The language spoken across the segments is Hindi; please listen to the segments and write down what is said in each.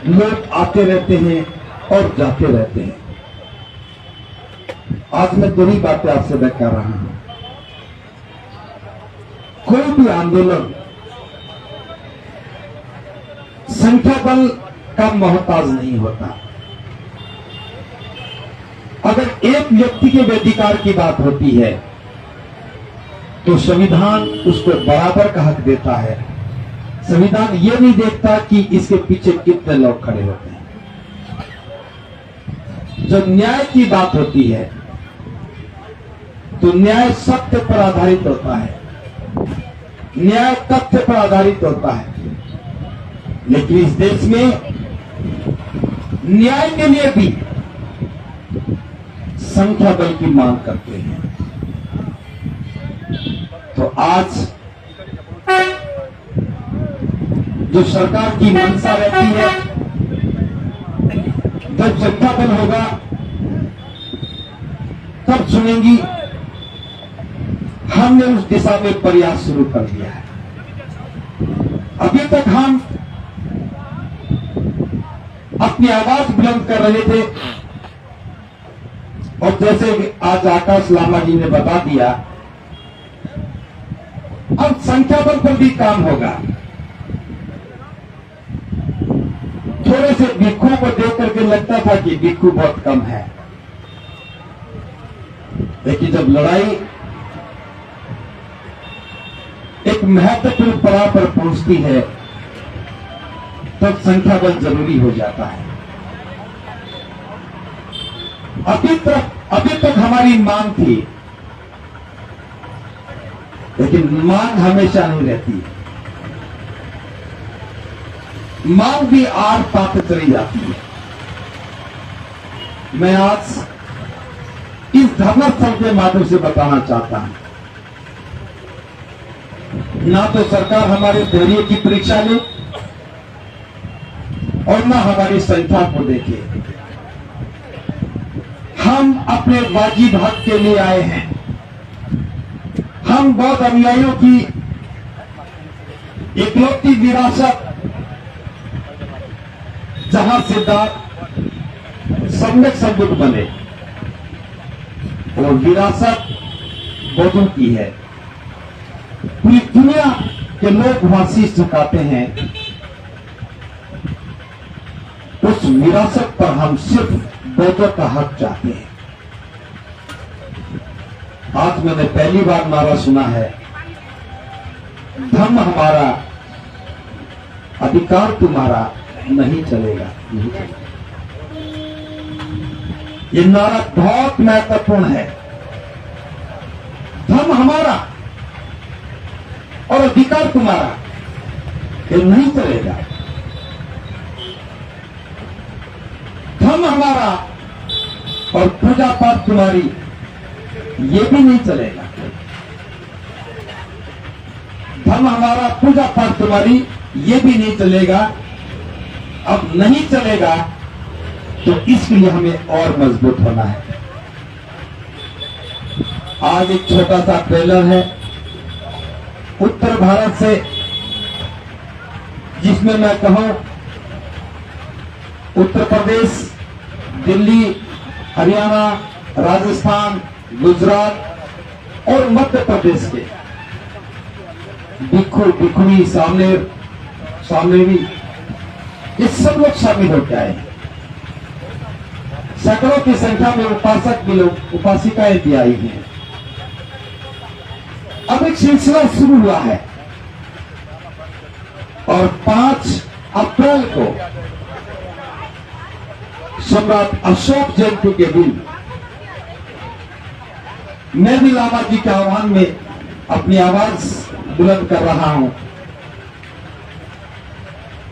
लोग आते रहते हैं और जाते रहते हैं। आज मैं दो ही बातें आपसे मैं कर रहा हूं। कोई भी आंदोलन संख्या बल का मोहताज नहीं होता। अगर एक व्यक्ति के अधिकार की बात होती है तो संविधान उसको बराबर का हक देता है। संविधान ये नहीं देखता कि इसके पीछे कितने लोग खड़े होते हैं। जब न्याय की बात होती है तो न्याय सत्य पर आधारित होता है, न्याय तथ्य पर आधारित होता है। लेकिन इस देश में न्याय के लिए भी संख्या बल की मांग करते हैं। तो आज जो सरकार की मंशा रहती है, जब संख्या बल होगा तब सुनेंगी। हमने उस दिशा में प्रयास शुरू कर दिया है। अभी तक हम अपनी आवाज बुलंद कर रहे थे और जैसे आज आकाश लामा जी ने बता दिया, अब संख्या बल पर भी काम होगा। थोड़े से भिक्षुओं को देख करके लगता था कि भिक्षु बहुत कम है, लेकिन जब लड़ाई एक महत्वपूर्ण पड़ाव पर पहुंचती है तब संख्या बल जरूरी हो जाता है। अभी तक हमारी मांग थी, लेकिन मांग हमेशा नहीं रहती। मांग भी आड़ पाते चली जाती है। मैं आज इस धरना स्थल के माध्यम से बताना चाहता हूं, ना तो सरकार हमारे धैर्य की परीक्षा ले और ना हमारी संख्या को देखे। हम अपने वाजिब हक के लिए आए हैं। हम बौद्ध अनुयायियों की इकलौती विरासत, जहां सिद्धार्थ सम्यक संबुद्ध बने, और विरासत बौद्धों की है। पूरी दुनिया के लोग वहां शीश झुकाते हैं। उस विरासत पर हम सिर्फ बौद्धों का हक चाहते हैं। आज मैंने पहली बार नारा सुना है, धर्म हमारा, अधिकार तुम्हारा, नहीं चलेगा, नहीं चलेगा। ये नारा बहुत महत्वपूर्ण है। धर्म हमारा और अधिकार तुम्हारा, ये नहीं चलेगा। धर्म हमारा और पूजा पाठ तुम्हारी, ये भी नहीं चलेगा। धर्म हमारा, पूजा पाठ तुम्हारी, ये भी नहीं चलेगा। अब नहीं चलेगा तो इसके लिए हमें और मजबूत होना है। आज एक छोटा सा ट्रेलर है उत्तर भारत से, जिसमें मैं कहूं उत्तर प्रदेश, दिल्ली, हरियाणा, राजस्थान, गुजरात और मध्य प्रदेश के भिक्षु, भिक्षुणी, सामनेरी, ये सब लोग शामिल होते आए हैं। सैकड़ों की संख्या में उपासक भी लोग, उपासिकाएं भी आई हैं। अब एक सिलसिला शुरू हुआ है और 5 अप्रैल को सम्राट अशोक जयंती के दिन मैं भी लामा जी के आह्वान में अपनी आवाज बुलंद कर रहा हूं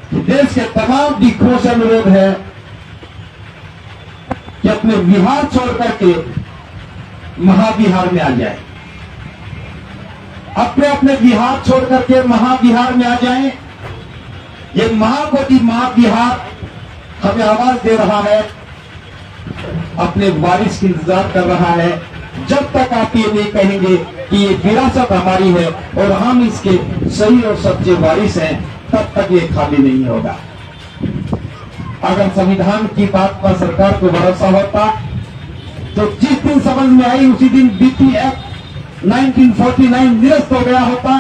कि देश के तमाम भिक्षुओं से अनुरोध है कि अपने विहार छोड़ करके महाविहार में आ जाए। अपने विहार छोड़ करके महाविहार में आ जाएं। ये महाबोधि महाविहार हमें आवाज दे रहा है, अपने वारिस की इंतजार कर रहा है। जब तक आप ये नहीं कहेंगे कि ये विरासत हमारी है और हम इसके सही और सच्चे वारिस हैं, तब तक ये खाली नहीं होगा। अगर संविधान की बात पर सरकार को भरोसा होता तो जिस दिन समझ में आई उसी दिन बीपी एक्ट 1949 निरस्त हो गया होता।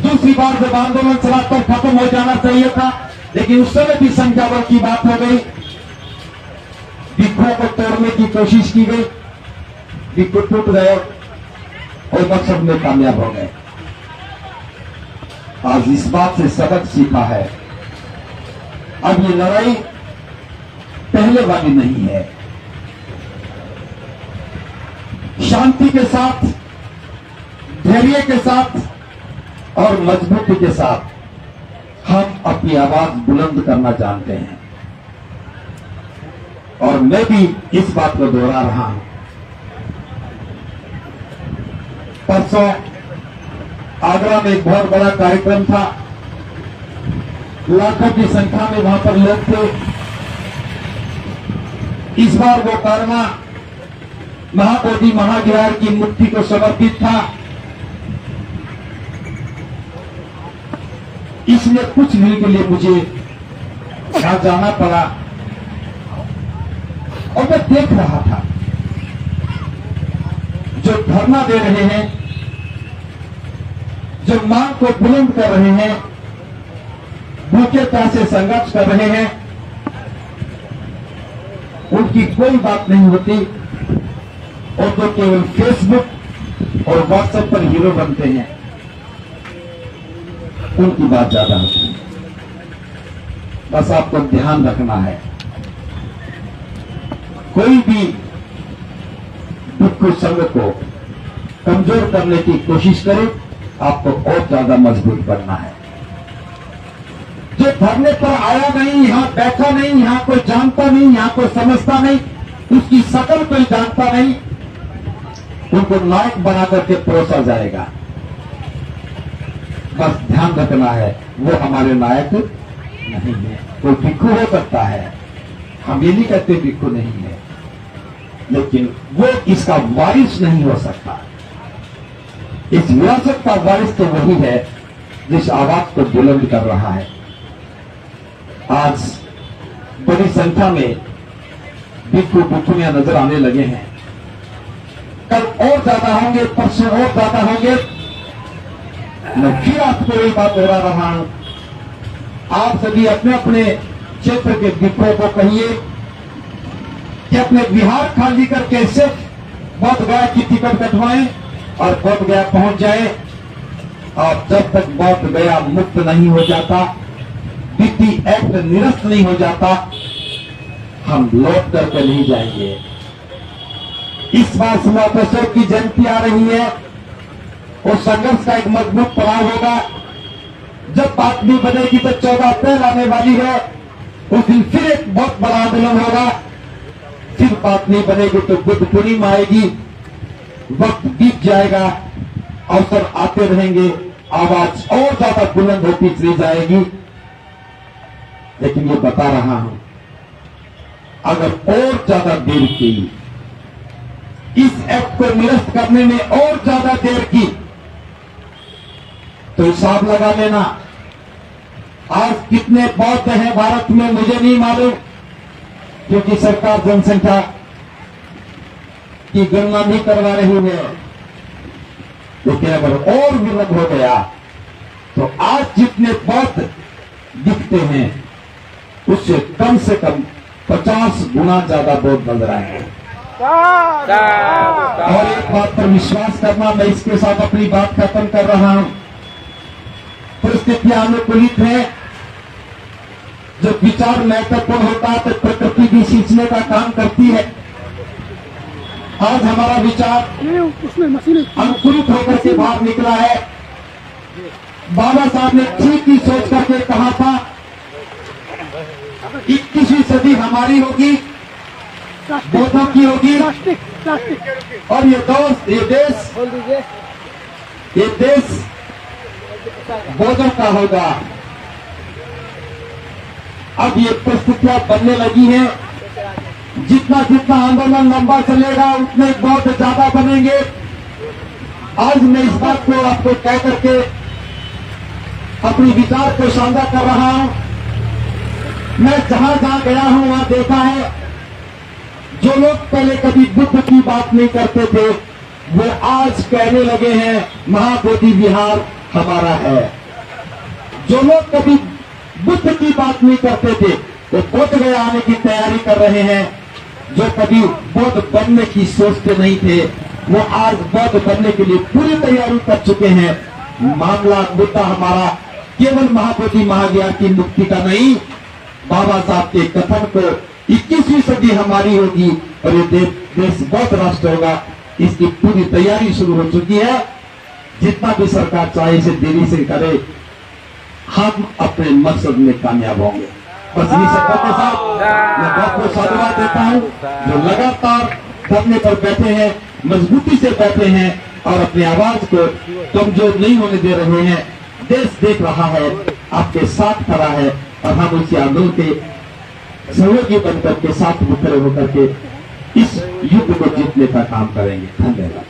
दूसरी बार जब आंदोलन चला तब खत्म हो जाना चाहिए था, लेकिन उस समय भी संख्या बल की बात हो गई, बिक्रों को तोड़ने की कोशिश की गई, बिक्रो टूट गए और मकसद में कामयाब हो गए। आज इस बात से सबक सीखा है, अब ये लड़ाई पहले वाली नहीं है। शांति के साथ, धैर्य के साथ और मजबूती के साथ हम अपनी आवाज बुलंद करना जानते हैं। और मैं भी इस बात को दोहरा रहा हूं। परसों आगरा में एक बहुत बड़ा कार्यक्रम था, लाखों की संख्या में वहां पर लोग थे। इस बार वो कारवां महाबोधि महाविहार की मूर्ति को समर्पित था। इसलिए कुछ दिन के लिए मुझे यहां जाना पड़ा और मैं देख रहा था जो धरना दे रहे हैं, जो मांग को बुलंद कर रहे हैं, भूखे प्यासे संघर्ष कर रहे हैं, उनकी कोई बात नहीं होती और तो केवल फेसबुक और व्हाट्सएप पर हीरो बनते हैं, उनकी बात ज्यादा होती है। बस आपको ध्यान रखना है, कोई भी दुख संघ को कमजोर करने की कोशिश करे, आपको और ज्यादा मजबूत बनना है। जो धरने पर आया नहीं, यहां बैठा नहीं, यहां कोई जानता नहीं, यहां कोई समझता नहीं, उसकी शकल कोई जानता नहीं, उनको नायक बना करके परोसा जाएगा। बस ध्यान रखना है, वो हमारे नायक नहीं है। कोई भिक्खु हो सकता है, हम ये नहीं कहते भिक्खु नहीं है, लेकिन वो इसका वारिस नहीं हो सकता। इस विरासत का वारिस तो वही है जिस आवाज को बुलंद कर रहा है। आज बड़ी संख्या में भिक्खु भिक्खुनियां नजर आने लगे हैं, कल और ज्यादा होंगे, परसों और ज्यादा होंगे। मैं फिर आपको ये बात दोहरा रहा हूं, आप सभी अपने अपने क्षेत्र के भिक्खुओं को कहिए कि अपने बिहार खाली करके सिर्फ बोध गया की टिकट कटवाएं और बोध गया पहुंच जाए। और जब तक बोध गया मुक्त नहीं हो जाता, बीपी एक्ट निरस्त नहीं हो जाता, हम लौट करके नहीं जाएंगे। इस बार समावेशों की जयंती आ रही है, और संघर्ष का एक मजबूत पड़ाव होगा। जब बात नहीं बनेगी तो 14 अप्रैल आने वाली है, उस दिन फिर एक बहुत बड़ा आंदोलन होगा। फिर बात नहीं बनेगी तो बुद्ध पूर्णिमा आएगी, वक्त बीत जाएगा, अवसर आते रहेंगे, आवाज और ज्यादा बुलंद होती चली जाएगी। लेकिन ये बता रहा हूं, अगर और ज्यादा देर की, इस एक्ट को निरस्त करने में और ज्यादा देर की, तो हिसाब लगा लेना। आज कितने बौद्ध हैं भारत में मुझे नहीं मालूम, क्योंकि सरकार जनसंख्या की गणना नहीं करवा रही है। लेकिन अगर और विरोध हो गया तो आज जितने बौद्ध दिखते हैं उससे कम 50 गुना ज्यादा बौद्ध नजर आएंगे। और एक बात पर विश्वास करना, मैं इसके साथ अपनी बात खत्म कर रहा हूं। परिस्थितियां अनुकूलित है, जब विचार महत्वपूर्ण होता है तो प्रकृति भी सींचने का काम करती है। आज हमारा विचार अंकुरित होकर के बाहर निकला है। बाबा साहब ने ठीक ही सोच करके कहा था, 21वीं सदी हमारी होगी, बौद्धों की होगी, और ये देश बौद्धों का होगा। अब ये परिस्थितियां बनने लगी हैं, जितना जितना आंदोलन लंबा चलेगा उतने बौद्ध ज्यादा बनेंगे। आज मैं इस बात को आपको कह करके अपनी विचार को साझा कर रहा हूं मैं जहां जहां गया हूं वहां देखा है, जो लोग पहले कभी बुद्ध की बात नहीं करते थे वो आज कहने लगे हैं महाबोधि विहार हमारा है। जो लोग कभी बुद्ध की बात नहीं करते थे वो बुद्ध गया आने की तैयारी कर रहे हैं। जो कभी बौद्ध बनने की सोचते नहीं थे वो आज बौद्ध बनने के लिए पूरी तैयारी कर चुके हैं। मामला मुद्दा हमारा केवल महाबोधि महाविहार की मुक्ति का नहीं, बाबा साहब के कथन को 21वीं सदी हमारी होगी और ये देश बौद्ध राष्ट्र होगा, इसकी पूरी तैयारी शुरू हो चुकी है। जितना भी सरकार चाहे इसे देरी से करे, हम अपने मकसद में कामयाब होंगे। बस इसी से कहते साहब मैं बहुत बहुत साधुवाद देता हूं जो लगातार धरने पर बैठे हैं, मजबूती से बैठे हैं और अपनी आवाज को कमजोर नहीं होने दे रहे हैं। देश देख रहा है, आपके साथ खड़ा है और हम उसी आंदोलन के सहयोगी बनकर के साथ खड़े होकर के इस युद्ध को जीतने का काम करेंगे। धन्यवाद।